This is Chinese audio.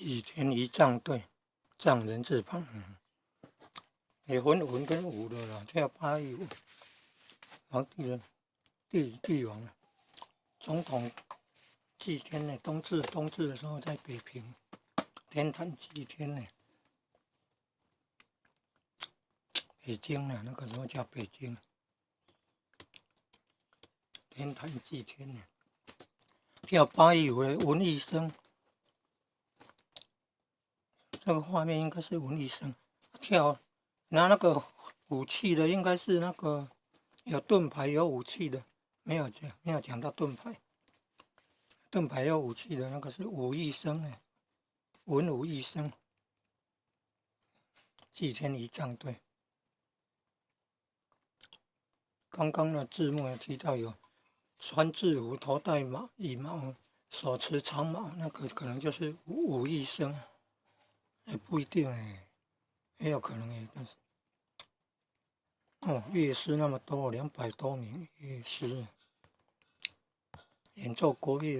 祭天仪仗队，仗人字旁，也分文跟武的啦，叫8义武。皇帝的帝王，总统祭天呢，冬至的时候在北平天坛祭天呢，北京啊，那个时候叫北京天坛祭天呢，叫8义武的文艺生。这个画面应该是文艺生拿那个武器的，应该是那个有盾牌有武器的，没有讲到盾牌。盾牌有武器的那个是武艺生哎，文武艺生，祭天仪仗队。刚刚的字幕也提到有穿制服、头戴羽毛、手持长矛，那个可能就是武艺生。也不一定哎，也有可能哎，但是乐师那么多，200多名乐师演奏国乐。